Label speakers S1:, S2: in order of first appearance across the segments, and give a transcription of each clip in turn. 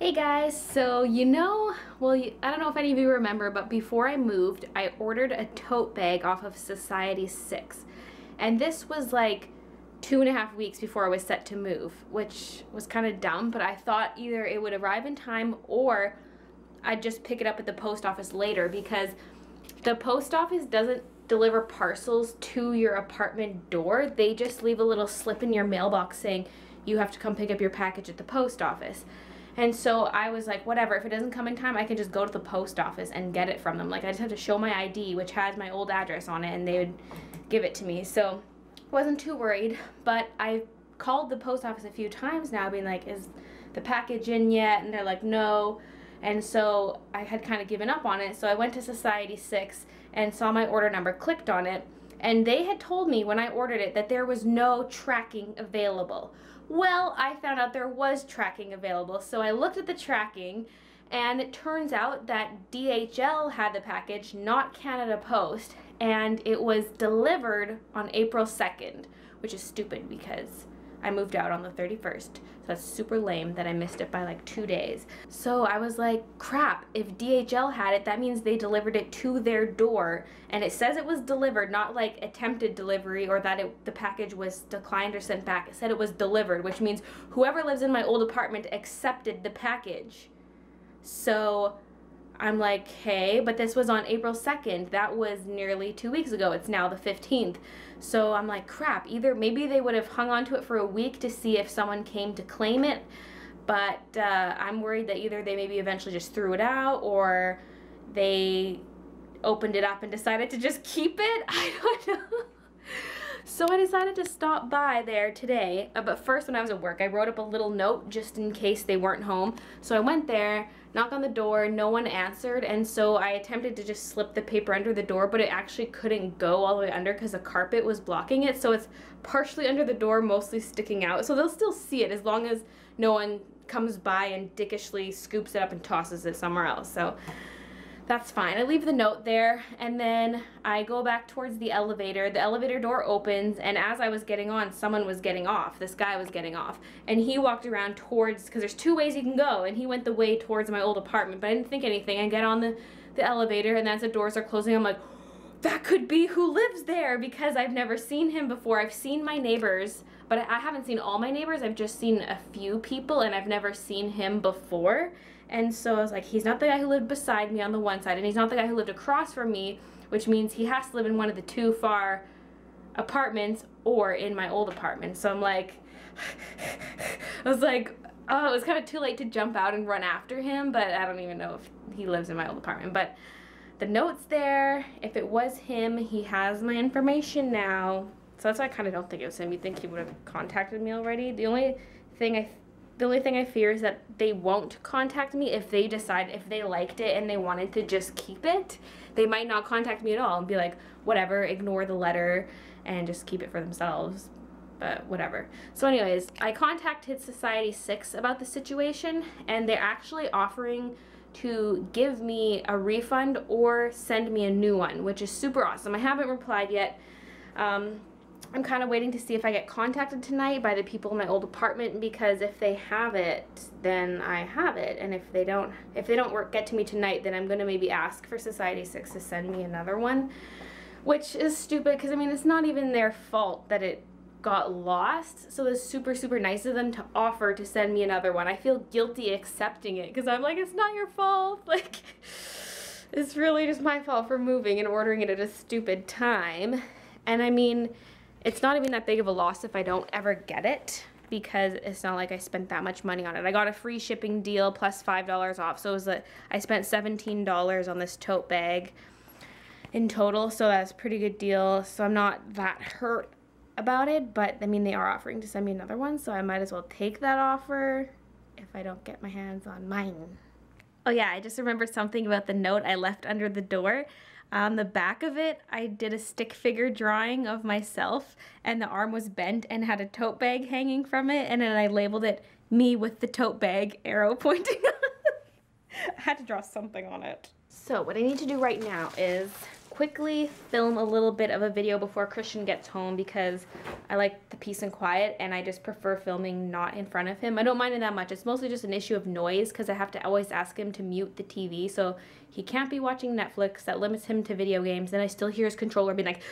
S1: Hey guys, so I don't know if any of you remember, but before I moved, I ordered a tote bag off of Society 6. And this was like 2.5 weeks before I was set to move, which was kind of dumb, but I thought either it would arrive in time or I'd just pick it up at the post office later, because the post office doesn't deliver parcels to your apartment door. They just leave a little slip in your mailbox saying you have to come pick up your package at the post office. And so I was like, whatever, if it doesn't come in time, I can just go to the post office and get it from them. Like, I just have to show my ID, which has my old address on it, and they would give it to me. So I wasn't too worried, but I called the post office a few times now, being like, is the package in yet? And they're like, no. And so I had kind of given up on it. So I went to Society 6 and saw my order number, clicked on it, and they had told me when I ordered it that there was no tracking available. Well, I found out there was tracking available, so I looked at the tracking, and it turns out that DHL had the package, not Canada Post, and it was delivered on April 2nd, which is stupid because I moved out on the 31st, so that's super lame that I missed it by like 2 days. So I was like, crap, if DHL had it, that means they delivered it to their door, and it says it was delivered, not like attempted delivery or that the package was declined or sent back. It said it was delivered, which means whoever lives in my old apartment accepted the package. So I'm like, hey, but this was on April 2nd. That was nearly 2 weeks ago. It's now the 15th. So I'm like, crap, either maybe they would have hung on to it for a week to see if someone came to claim it, but I'm worried that either they maybe eventually just threw it out or they opened it up and decided to just keep it. I don't know. So I decided to stop by there today, but first when I was at work, I wrote up a little note just in case they weren't home. So I went there, knocked on the door, no one answered, and so I attempted to just slip the paper under the door, but it actually couldn't go all the way under because the carpet was blocking it, so it's partially under the door, mostly sticking out. So they'll still see it as long as no one comes by and dickishly scoops it up and tosses it somewhere else. So that's fine. I leave the note there, and then I go back towards the elevator. The elevator door opens, and as I was getting on, someone was getting off. This guy was getting off, and he walked around towards, because there's two ways you can go, and he went the way towards my old apartment, but I didn't think anything. I get on the elevator, and as the doors are closing, I'm like, that could be who lives there, because I've never seen him before. I've seen my neighbors, but I haven't seen all my neighbors. I've just seen a few people, and I've never seen him before. And so I was like, he's not the guy who lived beside me on the one side, and he's not the guy who lived across from me, which means he has to live in one of the two far apartments or in my old apartment. So I'm like, I was like, oh, it was kind of too late to jump out and run after him, but I don't even know if he lives in my old apartment. But the note's there. If it was him, he has my information now. So that's why I kind of don't think it was him. You'd think he would have contacted me already. The only thing I fear is that they won't contact me if they decide, if they liked it and they wanted to just keep it. They might not contact me at all and be like, whatever, ignore the letter and just keep it for themselves. But whatever. So anyways, I contacted Society 6 about the situation, and they're actually offering to give me a refund or send me a new one, which is super awesome. I haven't replied yet. I'm kind of waiting to see if I get contacted tonight by the people in my old apartment, because if they have it, then I have it, and if they don't get to me tonight, then I'm going to maybe ask for Society 6 to send me another one, which is stupid because I mean, it's not even their fault that it got lost. So it's super, super nice of them to offer to send me another one. I feel guilty accepting it because I'm like, it's not your fault. Like, it's really just my fault for moving and ordering it at a stupid time. And I mean, it's not even that big of a loss if I don't ever get it, because it's not like I spent that much money on it. I got a free shipping deal plus $5 off, so it was I spent $17 on this tote bag in total, so that's a pretty good deal. So I'm not that hurt about it, but I mean, they are offering to send me another one, so I might as well take that offer if I don't get my hands on mine. Oh yeah, I just remembered something about the note I left under the door. On the back of it, I did a stick figure drawing of myself, and the arm was bent and had a tote bag hanging from it, and then I labeled it me with the tote bag arrow pointing. I had to draw something on it. So what I need to do right now is quickly film a little bit of a video before Christian gets home because I like the peace and quiet, and I just prefer filming not in front of him. I don't mind it that much. It's mostly just an issue of noise because I have to always ask him to mute the TV, so he can't be watching Netflix. That limits him to video games. Then I still hear his controller being like,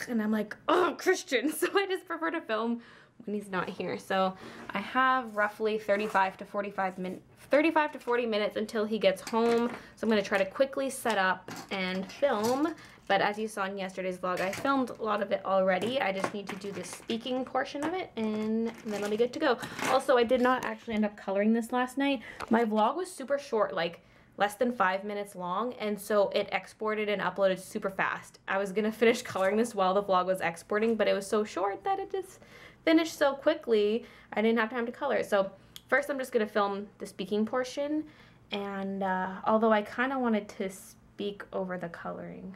S1: and I'm like, oh, Christian. So I just prefer to film when he's not here. So I have roughly 35 to 40 minutes until he gets home. So I'm going to try to quickly set up and film. But as you saw in yesterday's vlog, I filmed a lot of it already. I just need to do the speaking portion of it, and then I'll be good to go. Also, I did not actually end up coloring this last night. My vlog was super short, like less than 5 minutes long, and so it exported and uploaded super fast. I was going to finish coloring this while the vlog was exporting, but it was so short that it just finished so quickly I didn't have time to color it. So first I'm just going to film the speaking portion, and although I kind of wanted to speak over the coloring,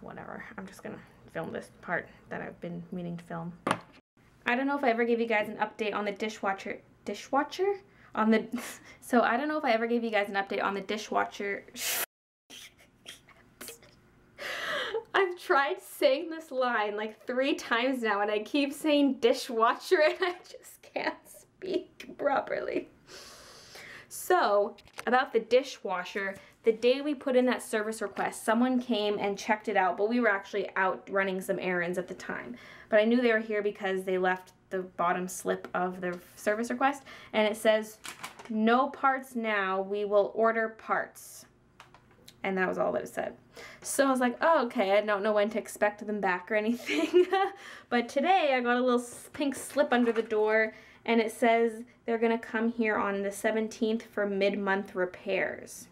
S1: whatever. I'm just going to film this part that I've been meaning to film. I don't know if I ever gave you guys an update on the dishwasher? So I don't know if I ever gave you guys an update on the dishwasher. I've tried saying this line like 3 times now, and I keep saying dishwasher, and I just can't speak properly. So, about the dishwasher, the day we put in that service request, someone came and checked it out, but we were actually out running some errands at the time. But I knew they were here because they left the bottom slip of the service request, and it says, "No parts now, we will order parts." And that was all that it said. So I was like, oh, okay, I don't know when to expect them back or anything. But today I got a little pink slip under the door, and it says they're going to come here on the 17th for mid-month repairs.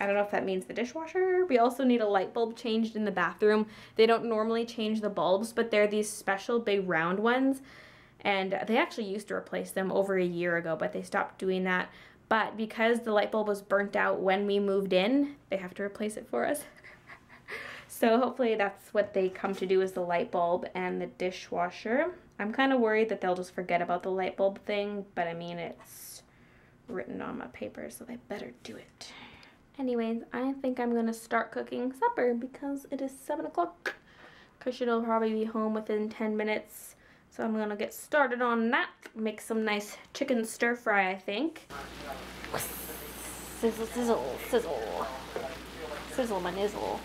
S1: I don't know if that means the dishwasher. We also need a light bulb changed in the bathroom. They don't normally change the bulbs, but they're these special big round ones. And they actually used to replace them over a year ago, but they stopped doing that. But because the light bulb was burnt out when we moved in, they have to replace it for us. So hopefully that's what they come to do, is the light bulb and the dishwasher. I'm kind of worried that they'll just forget about the light bulb thing, but I mean, it's written on my paper, so they better do it. Anyways, I think I'm going to start cooking supper because it is 7 o'clock. Christian will probably be home within 10 minutes. So I'm going to get started on that. Make some nice chicken stir fry, I think. Sizzle, sizzle, sizzle. Sizzle my nizzle.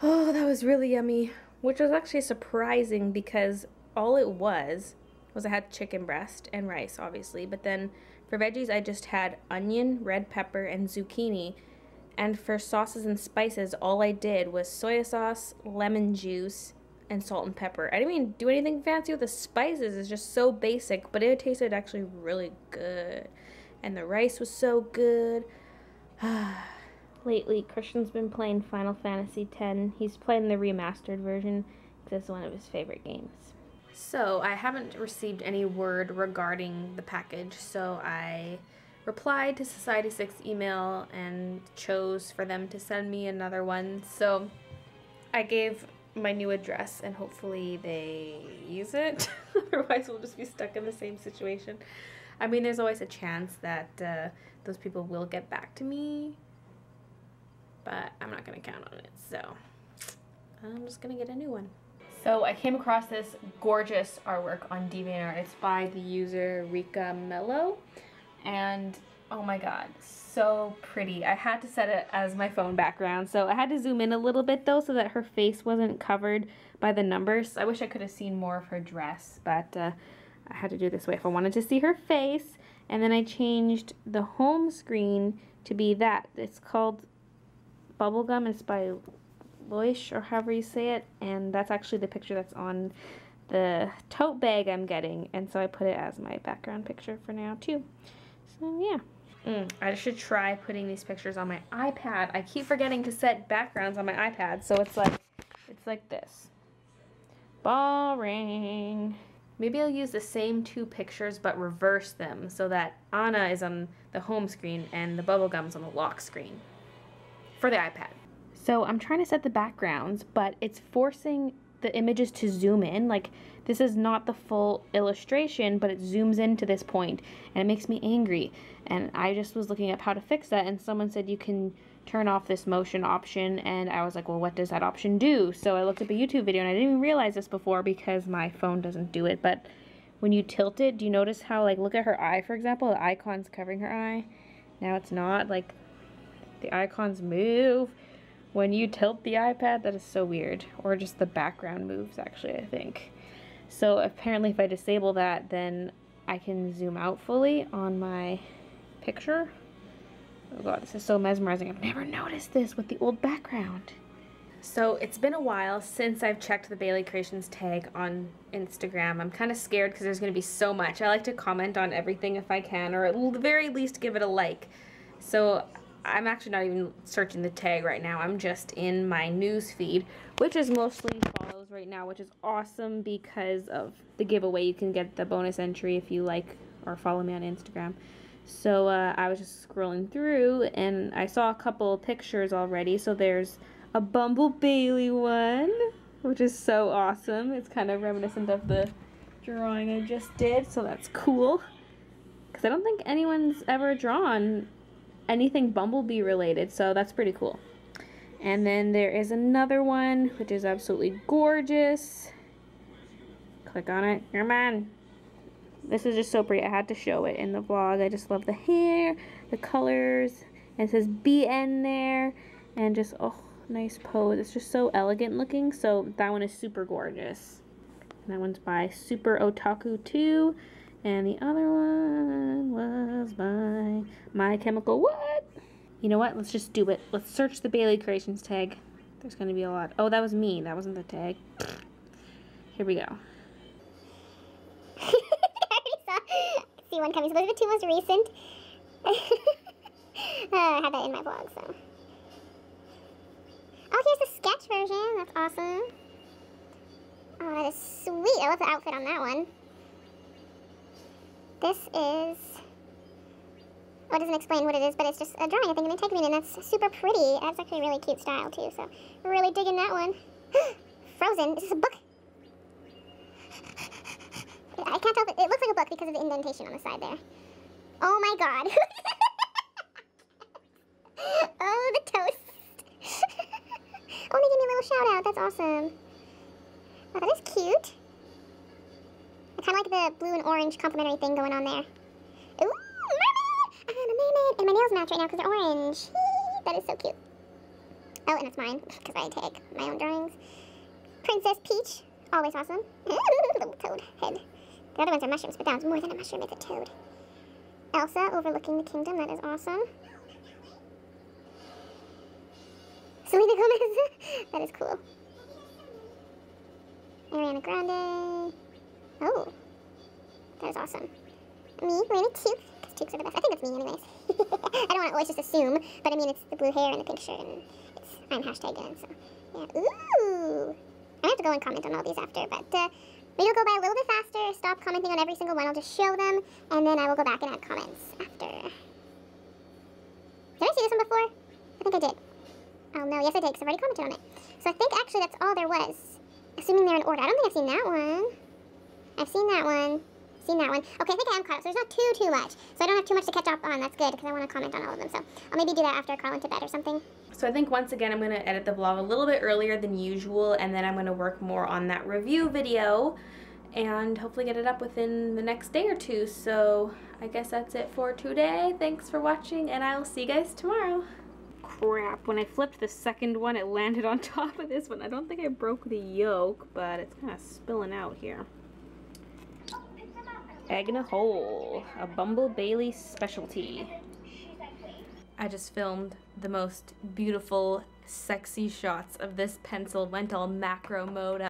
S1: Oh, that was really yummy. Which was actually surprising because all it was I had chicken breast and rice, obviously. But then for veggies, I just had onion, red pepper, and zucchini. And for sauces and spices, all I did was soy sauce, lemon juice, and salt and pepper. I didn't even do anything fancy with the spices. It's just so basic, but it tasted actually really good. And the rice was so good. Lately, Christian's been playing Final Fantasy X. He's playing the remastered version because it's one of his favorite games. So I haven't received any word regarding the package, so I replied to Society 6 email and chose for them to send me another one. So I gave my new address, and hopefully they use it. Otherwise we'll just be stuck in the same situation. I mean, there's always a chance that those people will get back to me, but I'm not going to count on it, so I'm just going to get a new one. So I came across this gorgeous artwork on DeviantArt. It's by the user Rika Mello, and oh my god, so pretty. I had to set it as my phone background, so I had to zoom in a little bit though so that her face wasn't covered by the numbers. I wish I could have seen more of her dress, but I had to do it this way if I wanted to see her face. And then I changed the home screen to be that. It's called Bubblegum. It's by Loish, or however you say it, and that's actually the picture that's on the tote bag I'm getting, and so I put it as my background picture for now too. So yeah. I should try putting these pictures on my iPad. I keep forgetting to set backgrounds on my iPad, so it's like this. Boring. Maybe I'll use the same 2 pictures but reverse them so that Anna is on the home screen and the bubblegum's on the lock screen for the iPad. So I'm trying to set the backgrounds, but it's forcing the images to zoom in. Like, this is not the full illustration, but it zooms into this point, and it makes me angry. And I just was looking up how to fix that, and someone said you can turn off this motion option, and I was like, well, what does that option do? So I looked up a YouTube video, and I didn't even realize this before because my phone doesn't do it, but when you tilt it, do you notice how, like, look at her eye, for example, the icon's covering her eye. Now it's not, like, the icons move when you tilt the iPad. That is so weird. Or just the background moves, actually, I think. So apparently if I disable that, then I can zoom out fully on my picture. Oh god, this is so mesmerizing. I've never noticed this with the old background. So it's been a while since I've checked the Baylee Creations tag on Instagram. I'm kind of scared because there's going to be so much. I like to comment on everything if I can, or at the very least give it a like. So I'm actually not even searching the tag right now. I'm just in my news feed, which is mostly follows right now, which is awesome because of the giveaway. You can get the bonus entry if you like or follow me on Instagram. So I was just scrolling through and I saw a couple pictures already. So there's a Bumble Baylee one, which is so awesome. It's kind of reminiscent of the drawing I just did, so that's cool. Because I don't think anyone's ever drawn anything Bumblebee related, so that's pretty cool. And then there is another one, which is absolutely gorgeous. Click on it. Come on. This is just so pretty. I had to show it in the vlog. I just love the hair, the colors, and it says BN there, and just, oh, nice pose. It's just so elegant looking, so that one is super gorgeous. And that one's by Super Otaku 2. And the other one was by My Chemical What? You know what? Let's just do it. Let's search the Baylee Creations tag. There's going to be a lot. Oh, that was me. That wasn't the tag. Here we go.
S2: I already saw. See one coming. So those are the two most recent. I had that in my vlog, so. Oh, here's the sketch version. That's awesome. Oh, that is sweet. I love the outfit on that one. This is, well, it doesn't explain what it is, but it's just a drawing, I think, an integrity, and that's super pretty. That's actually a really cute style, too, so really digging that one. Frozen. Is this a book? I can't tell if it looks like a book because of the indentation on the side there. Oh my god. Oh, the toast. Oh, they gave me a little shout out. That's awesome. Oh, that is cute. I kind of like the blue and orange complementary thing going on there. Ooh, mermaid! I'm a mermaid. And my nails match right now because they're orange. That is so cute. Oh, and it's mine because I take my own drawings. Princess Peach. Always awesome. Little toad head. The other ones are mushrooms, but that one's more than a mushroom. It's a toad. Elsa overlooking the kingdom. That is awesome. Selena Gomez. That is cool. Ariana Grande. Oh, that is awesome. Me wearing a toque, because toques are the best. I think it's me anyways. I don't want to always just assume, but I mean it's the blue hair and the pink shirt, and I'm hashtagging, so yeah. Ooh! I have to go and comment on all these after, but maybe we'll go by a little bit faster, stop commenting on every single one, I'll just show them, and then I will go back and add comments after. Did I see this one before? I think I did. Oh no, yes I did, because I've already commented on it. So I think actually that's all there was, assuming they're in order. I don't think I've seen that one. I've seen that one. Seen that one. Okay, I think I am caught up, so there's not too much. So I don't have too much to catch up on. That's good, because I want to comment on all of them. So I'll maybe do that after I crawl into bed or something.
S1: So I think once again I'm going to edit the vlog a little bit earlier than usual, and then I'm going to work more on that review video and hopefully get it up within the next day or two. So I guess that's it for today. Thanks for watching, and I'll see you guys tomorrow. Crap, when I flipped the second one it landed on top of this one. I don't think I broke the yolk, but it's kind of spilling out here. Egg in a hole, a Bumble Baylee specialty. I just filmed the most beautiful, sexy shots of this pencil. Went all macro mode